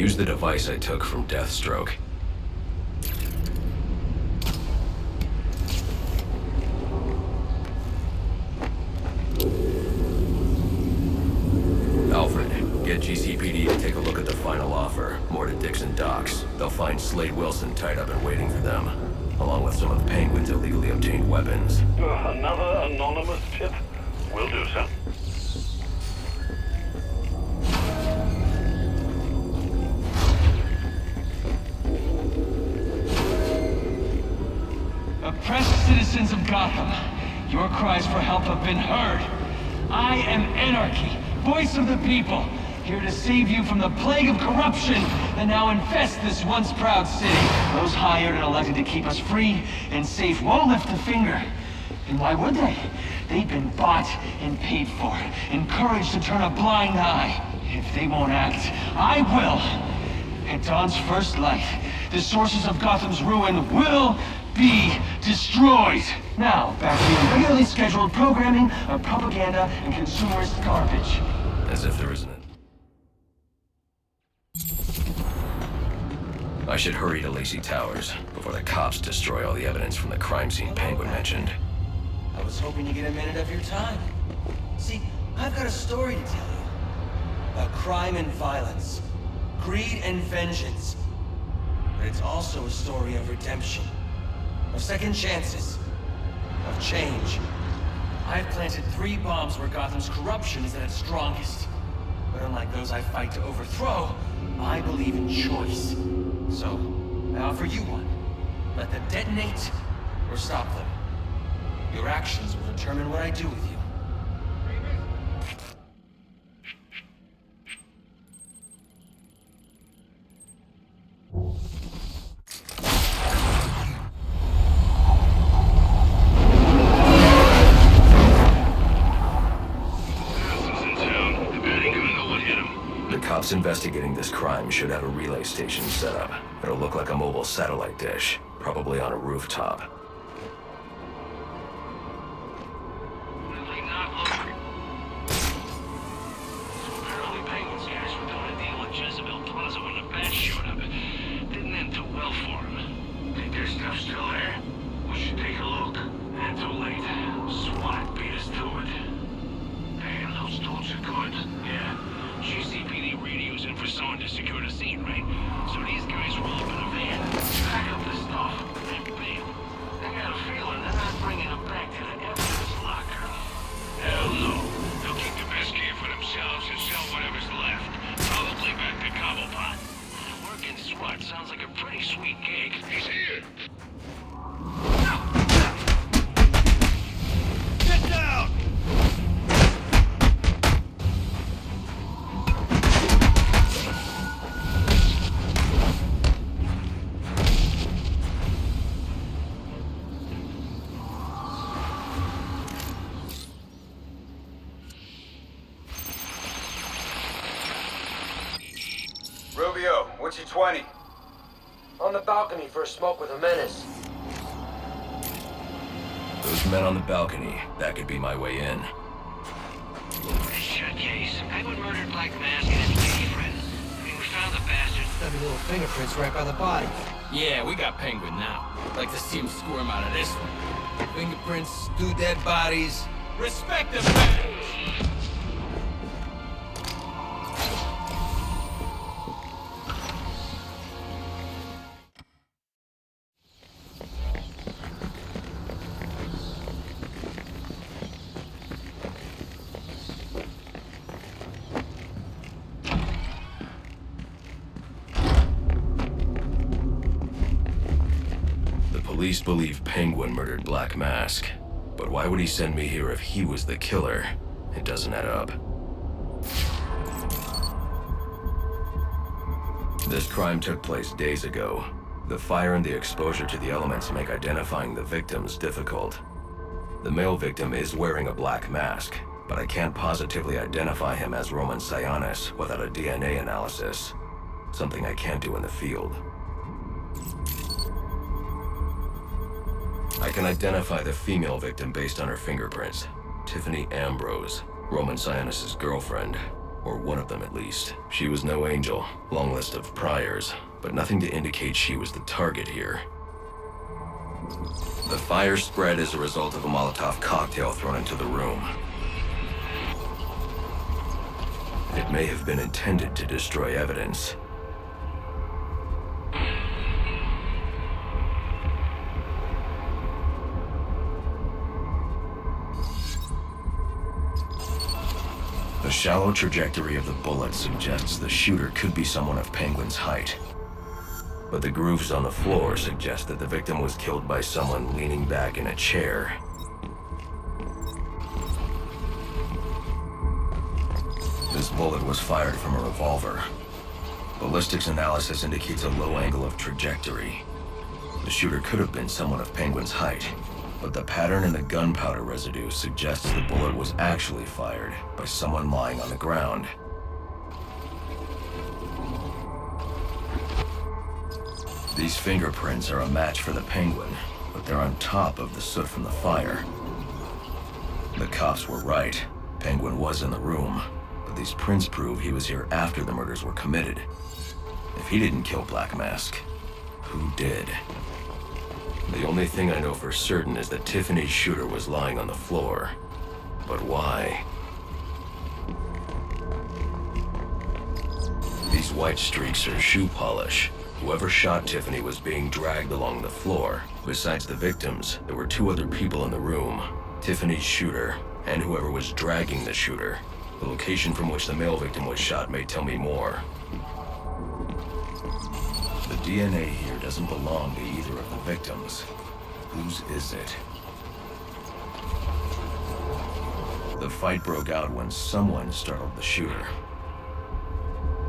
Use the device I took from Deathstroke. Alfred, get GCPD to take a look at the final offer. More to Dixon Docks. They'll find Slade Wilson tied up and waiting for them, along with some of Penguin's illegally obtained weapons. Another anonymous tip? Will do, sir. Oppressed citizens of Gotham, your cries for help have been heard. I am Anarchy, voice of the people, here to save you from the plague of corruption that now infests this once proud city. Those hired and elected to keep us free and safe won't lift a finger. And why would they? They've been bought and paid for, encouraged to turn a blind eye. If they won't act, I will. At dawn's first light, the sources of Gotham's ruin will be destroyed. Now, back to your regularly scheduled programming of propaganda and consumerist garbage. As if there isn't it. I should hurry to Lacey Towers before the cops destroy all the evidence from the crime scene Penguin mentioned. I was hoping to get a minute of your time. See, I've got a story to tell you. About crime and violence. Greed and vengeance. But it's also a story of redemption. Of second chances. Of change. I've planted 3 bombs where Gotham's corruption is at its strongest. But unlike those I fight to overthrow, I believe in choice. So, I offer you one. Let them detonate, or stop them. Your actions will determine what I do with you. Cops investigating this crime should have a relay station set up. It'll look like a mobile satellite dish, probably on a rooftop. Apparently Penguin's guys were doing a deal at Jezebel Plaza when the bats showed up. Didn't end too well for them. Think their stuff's still there? We should take a look. And too late. SWAT beat us to it. Damn, those dudes are good. Yeah. GCPD radios in for someone to secure the scene, right? So these guys roll up in a van, pack up the stuff, and bail. I got a feeling they're not bringing them back to the evidence locker. Hell no. They'll keep the best gear for themselves and sell whatever's left. Probably back to Cobblepot. Working SWAT sounds like a pretty sweet gig. He's here! Get down! Rubio, what's your 20? On the balcony for a smoke with a menace. Those men on the balcony, that could be my way in. Shut case. Penguin murdered Black Mask and his lady friend. I mean, we found the bastards. Stubby little fingerprints right by the body. Yeah, we got Penguin now. Like to see him squirm out of this one. Fingerprints, 2 dead bodies. Respect them, man! Police believe Penguin murdered Black Mask, but why would he send me here if he was the killer? It doesn't add up. This crime took place days ago. The fire and the exposure to the elements make identifying the victims difficult. The male victim is wearing a black mask, but I can't positively identify him as Roman Sionis without a DNA analysis. Something I can't do in the field. I can identify the female victim based on her fingerprints. Tiffany Ambrose, Roman Sionis' girlfriend. Or one of them at least. She was no angel, long list of priors, but nothing to indicate she was the target here. The fire spread as a result of a Molotov cocktail thrown into the room. It may have been intended to destroy evidence. The shallow trajectory of the bullet suggests the shooter could be someone of Penguin's height. But the grooves on the floor suggest that the victim was killed by someone leaning back in a chair. This bullet was fired from a revolver. Ballistics analysis indicates a low angle of trajectory. The shooter could have been someone of Penguin's height, but the pattern in the gunpowder residue suggests the bullet was actually fired by someone lying on the ground. These fingerprints are a match for the Penguin, but they're on top of the soot from the fire. The cops were right. Penguin was in the room, but these prints prove he was here after the murders were committed. If he didn't kill Black Mask, who did? The only thing I know for certain is that Tiffany's shooter was lying on the floor. But why? These white streaks are shoe polish. Whoever shot Tiffany was being dragged along the floor. Besides the victims, there were two other people in the room. Tiffany's shooter, and whoever was dragging the shooter. The location from which the male victim was shot may tell me more. The DNA here doesn't belong to either of the victims. Whose is it? The fight broke out when someone startled the shooter.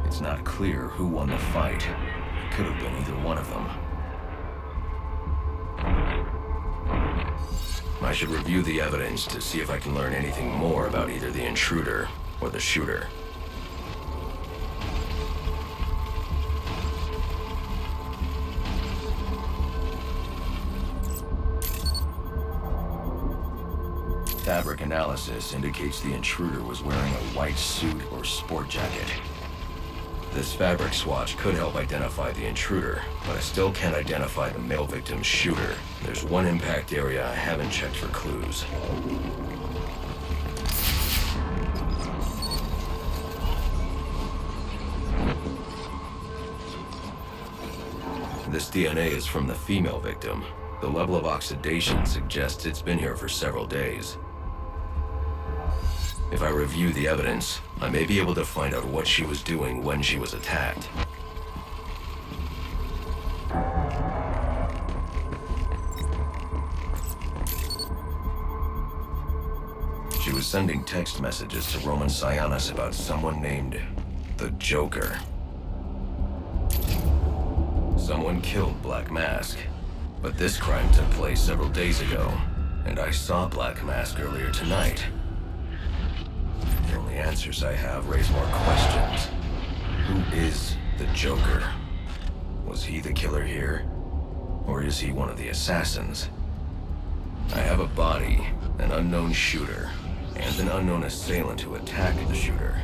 It's not clear who won the fight. It could have been either one of them. I should review the evidence to see if I can learn anything more about either the intruder or the shooter. Fabric analysis indicates the intruder was wearing a white suit or sport jacket. This fabric swatch could help identify the intruder, but I still can't identify the male victim's shooter. There's one impact area I haven't checked for clues. This DNA is from the female victim. The level of oxidation suggests it's been here for several days. If I review the evidence, I may be able to find out what she was doing when she was attacked. She was sending text messages to Roman Sionis about someone named the Joker. Someone killed Black Mask, but this crime took place several days ago, and I saw Black Mask earlier tonight. The only answers I have raise more questions. Who is the Joker? Was he the killer here? Or is he one of the assassins? I have a body, an unknown shooter, and an unknown assailant who attacked the shooter.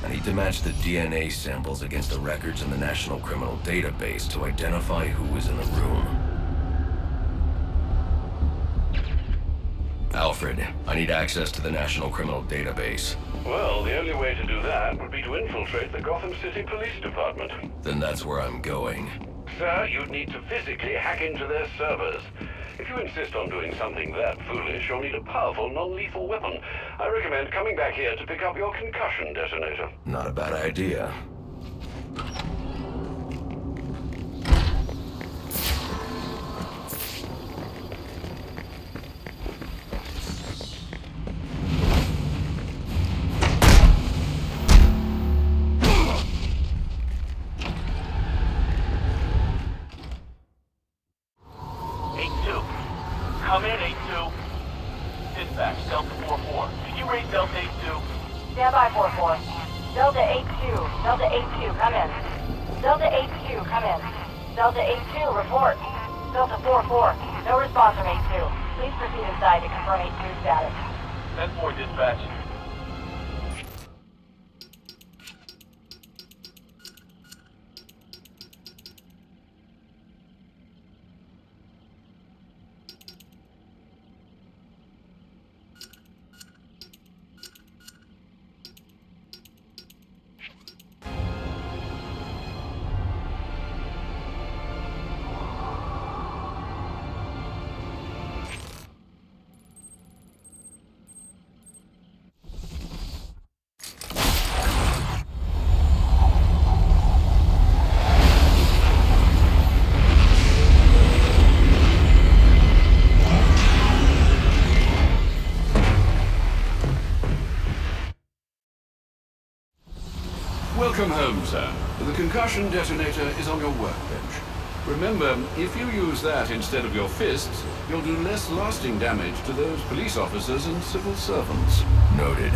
I need to match the DNA samples against the records in the National Criminal Database to identify who was in the room. Alfred, I need access to the National Criminal Database. Well, the only way to do that would be to infiltrate the Gotham City Police Department. Then that's where I'm going. Sir, you'd need to physically hack into their servers. If you insist on doing something that foolish, you'll need a powerful, non-lethal weapon. I recommend coming back here to pick up your concussion detonator. Not a bad idea. Come in, 8-2. Dispatch, Delta 4-4. Can you raise Delta 8-2? Stand by, 4-4. Delta 8-2. Delta 8-2, come in. Delta 8-2, come in. Delta 8-2, report. Delta 4-4. No response from 8-2. Please proceed inside to confirm 8-2 status. 10-4, dispatch. Welcome home, sir. The concussion detonator is on your workbench. Remember, if you use that instead of your fists, you'll do less lasting damage to those police officers and civil servants. Noted.